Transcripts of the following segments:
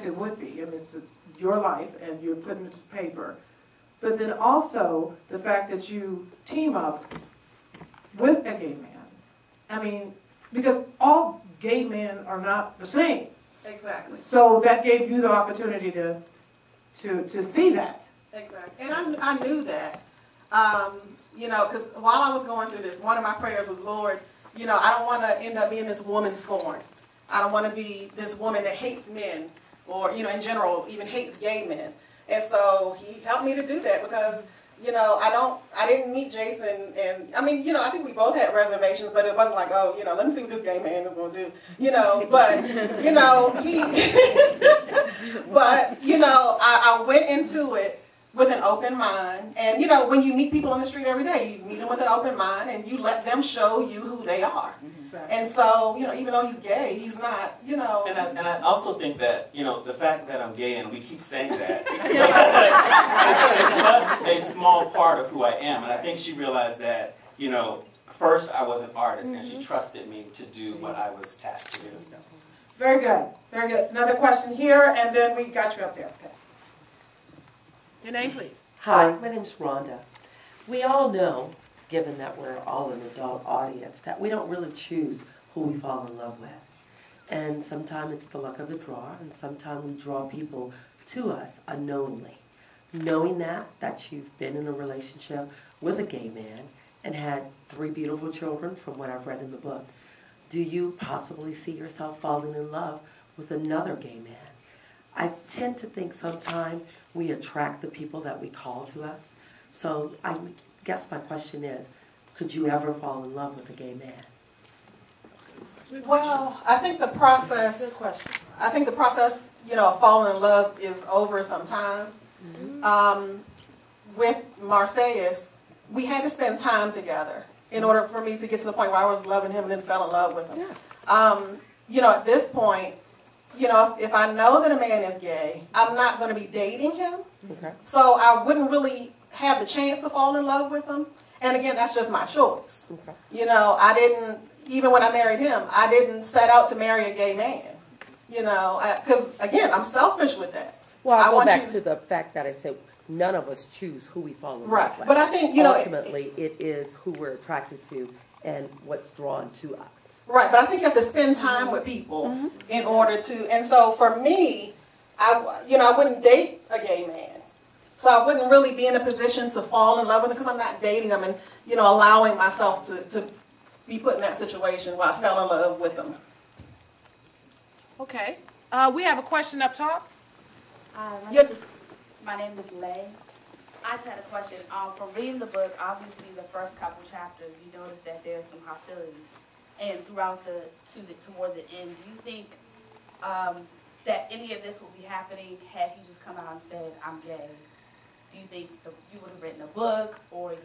yes, it would be. I mean, it's your life, and you're putting it to paper. But then also the fact that you team up with a gay man. I mean, because all gay men are not the same. Exactly. So that gave you the opportunity to see that. Exactly. And I knew that. You know, because while I was going through this, one of my prayers was, Lord, you know, I don't want to end up being this woman scorned. I don't want to be this woman that hates men or, you know, in general, even hates gay men. And so he helped me to do that because, you know, I didn't meet Jason, and I mean, you know, I think we both had reservations, but it wasn't like, oh, you know, let me see what this gay man is going to do, you know, but, you know, but, you know, I went into it with an open mind, and, you know, when you meet people on the street every day, you meet them with an open mind, and you let them show you who they are. Exactly. And so, you know, even though he's gay, he's not, you know. And I also think that, you know, the fact that I'm gay, and we keep saying that, it's such a small part of who I am. And I think she realized that, you know, first I was an artist, and she trusted me to do what I was tasked to do. Very good. Very good. Another question here, and then we got you up there. Okay. Your name, please. Hi, my name's Rhonda. We all know, given that we're all an adult audience, that we don't really choose who we fall in love with. And sometimes it's the luck of the draw, and sometimes we draw people to us unknowingly. Knowing that you've been in a relationship with a gay man and had 3 beautiful children from what I've read in the book, do you possibly see yourself falling in love with another gay man? I tend to think sometimes we attract the people that we call to us. So I guess my question is, could you ever fall in love with a gay man? Well, I think the process, you know, of falling in love is over sometime. With Marseilles, we had to spend time together in order for me to get to the point where I was loving him and then fell in love with him. Yeah. You know, at this point, you know, if I know that a man is gay, I'm not going to be dating him. Okay. So I wouldn't really have the chance to fall in love with him. And again, that's just my choice. Okay. You know, I didn't, even when I married him, I didn't set out to marry a gay man. You know, because again, I'm selfish with that. Well, I'll go back to the fact that I said none of us choose who we fall in love with. Right. But I think, you know, ultimately it is who we're attracted to and what's drawn to us. Right, but I think you have to spend time with people in order to, and so for me, I wouldn't date a gay man. So I wouldn't really be in a position to fall in love with him because I'm not dating him and, you know, allowing myself to be put in that situation where I fell in love with him. Okay. We have a question up top. My name is Lay. I just had a question. From reading the book, obviously the first couple chapters, you notice that there's some hostility. And throughout toward the end, do you think that any of this would be happening had he just come out and said, I'm gay? Do you think you would have written a book, or you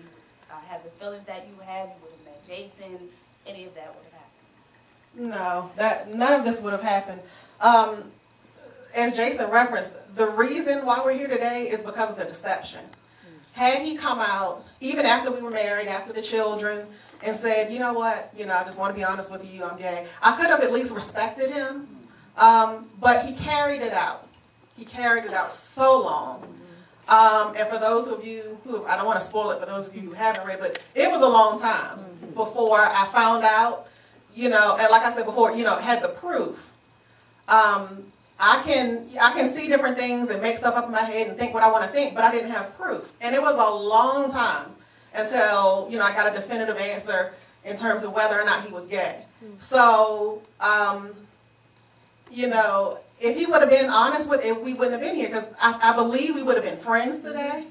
had the feelings that you had, you would have met Jason, any of that would have happened? No, none of this would have happened. As Jason referenced, the reason why we're here today is because of the deception. Had he come out, even after we were married, after the children, and said, you know what, you know, I just want to be honest with you, I'm gay, I could have at least respected him, but he carried it out. He carried it out so long. And for those of you who, I don't want to spoil it for those of you who haven't read, but it was a long time before I found out, you know, and like I said before, you know, had the proof. I can see different things and make stuff up in my head and think what I want to think, but I didn't have proof. And it was a long time until, you know, I got a definitive answer in terms of whether or not he was gay. So, you know, if he would have been honest with it, we wouldn't have been here, because I believe we would have been friends today.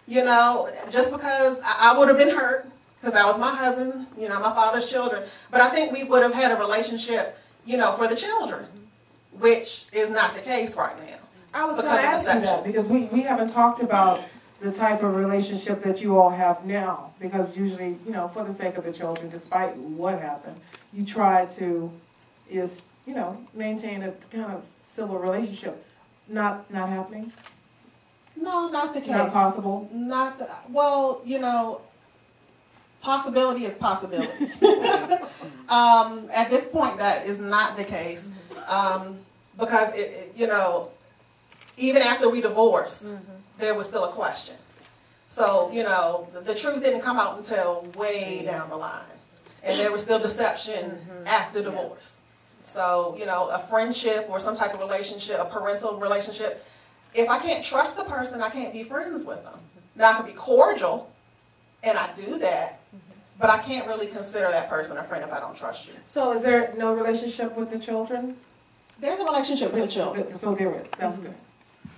You know, just because I would have been hurt, because that was my husband, you know, my father's children. But I think we would have had a relationship, you know, for the children, which is not the case right now. I was going to ask you that, because we haven't talked about the type of relationship that you all have now, because usually, you know, for the sake of the children, despite what happened, you try to, you know, maintain a kind of civil relationship. Not happening? No, not the case. Not possible? Well, you know, possibility is possibility. At this point, that is not the case, because, you know, even after we divorced, there was still a question. So, you know, the truth didn't come out until way down the line. And there was still deception after divorce. So, you know, a friendship or some type of relationship, a parental relationship, if I can't trust the person, I can't be friends with them. Now, I can be cordial, and I do that, but I can't really consider that person a friend if I don't trust you. So is there no relationship with the children? There's a relationship with the children. So there is. That's good.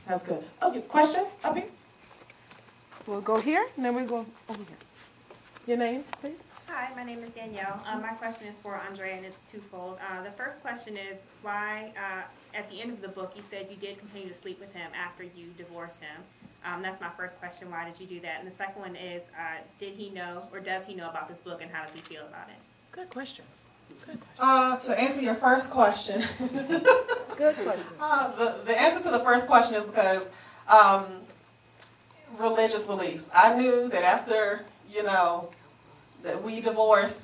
That's good. Okay, question? Up here? We'll go here, and then we go over here. Your name, please? Hi, my name is Danielle. My question is for Andre, and it's twofold. The first question is why, at the end of the book, you said you did continue to sleep with him after you divorced him. That's my first question. Why did you do that? And the second one is, did he know, or does he know about this book, and how does he feel about it? Good questions. Good questions. To answer your first question, Good question. the answer to the first question is because religious beliefs. I knew that after, you know, that we divorced,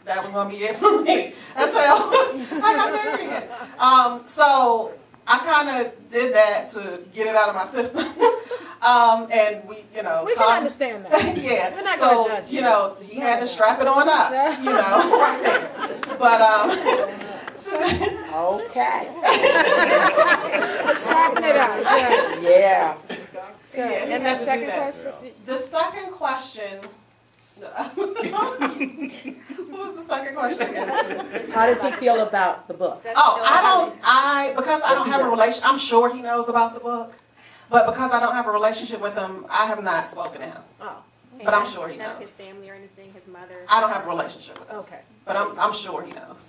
that was going to be it for me until I got married again. So I kind of did that to get it out of my system. And we, you know. We can understand that. Yeah. We're not going to judge you. You know, he had to strap it on up, you know, right there. But, Okay. Strapping it out. Yeah. Yeah. yeah, he And had that to do second that. question? The second question. What was the second question again? How does he feel about the book? Oh, because I don't have a relation. I'm sure he knows about the book, but because I don't have a relationship with him, I have not spoken to him. Oh, But I'm sure he None of knows. his family or anything, his mother? I don't have a relationship with him, okay. but I'm sure he knows.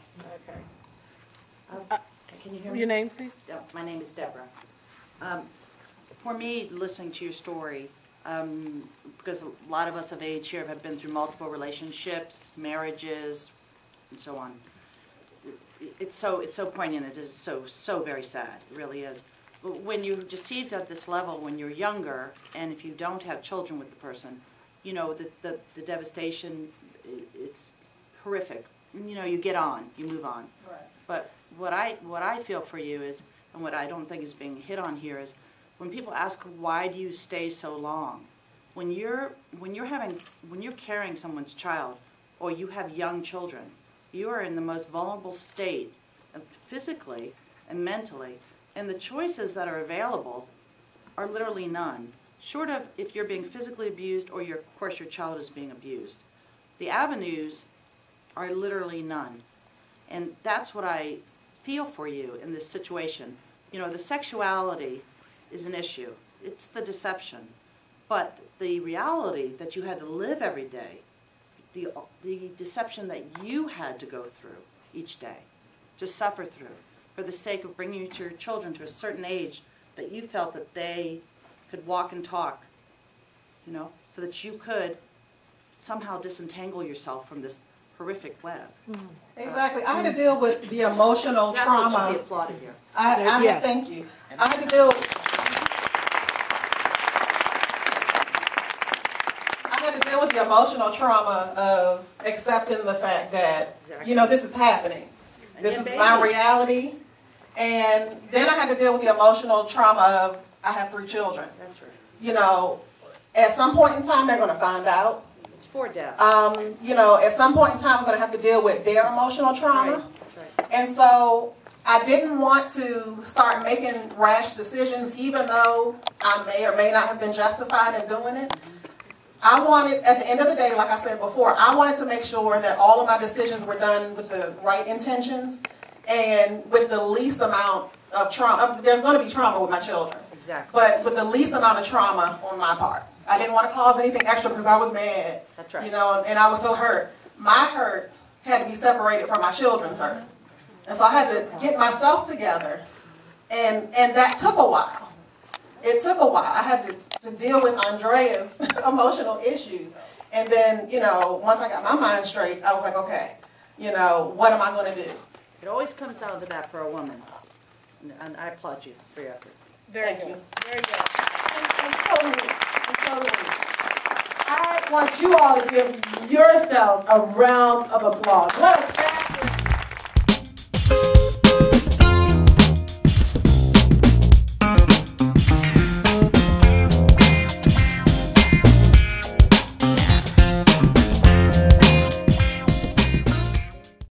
Okay. Can you hear me? Your name, please? My name is Deborah. For me, listening to your story, because a lot of us of age here have been through multiple relationships, marriages, and so on. It's so poignant. It is so very sad. It really is. But when you're deceived at this level, when you're younger, and if you don't have children with the person, you know the devastation. It's horrific. You know, you get on, you move on. Right. But what I feel for you is, and what I don't think is being hit on here is, when people ask why do you stay so long, when you're carrying someone's child, or you have young children, you are in the most vulnerable state, physically and mentally, and the choices that are available are literally none, short of if you're being physically abused or of course your child is being abused. The avenues are literally none, and that's what I feel for you in this situation. You know, the sexuality is an issue. It's the deception. But the reality that you had to live every day, the deception that you had to go through each day, to suffer through, for the sake of bringing your children to a certain age that you felt that they could walk and talk, you know, so that you could somehow disentangle yourself from this horrific web. Exactly. I had to deal with the emotional That's what should be trauma. applauded here. Yes. Thank you. I had to deal. With the emotional trauma of accepting the fact that, you know, this is happening. This is my reality. And then I had to deal with the emotional trauma of, I have 3 children. That's right. You know, at some point in time, they're going to find out. It's for death. You know, at some point in time, I'm going to have to deal with their emotional trauma. Right. And so I didn't want to start making rash decisions, even though I may or may not have been justified in doing it. I wanted, at the end of the day, like I said before, I wanted to make sure that all of my decisions were done with the right intentions and with the least amount of trauma. There's going to be trauma with my children. Exactly. But with the least amount of trauma on my part. I didn't want to cause anything extra because I was mad. That's right. You know, and I was so hurt. My hurt had to be separated from my children's hurt. And so I had to get myself together. And that took a while. It took a while. I had to deal with Andrea's emotional issues. And then, you know, once I got my mind straight, I was like, okay, you know, what am I going to do? It always comes down to that for a woman. And I applaud you for your effort. Thank you. Very good. And totally. I want you all to give yourselves a round of applause. What a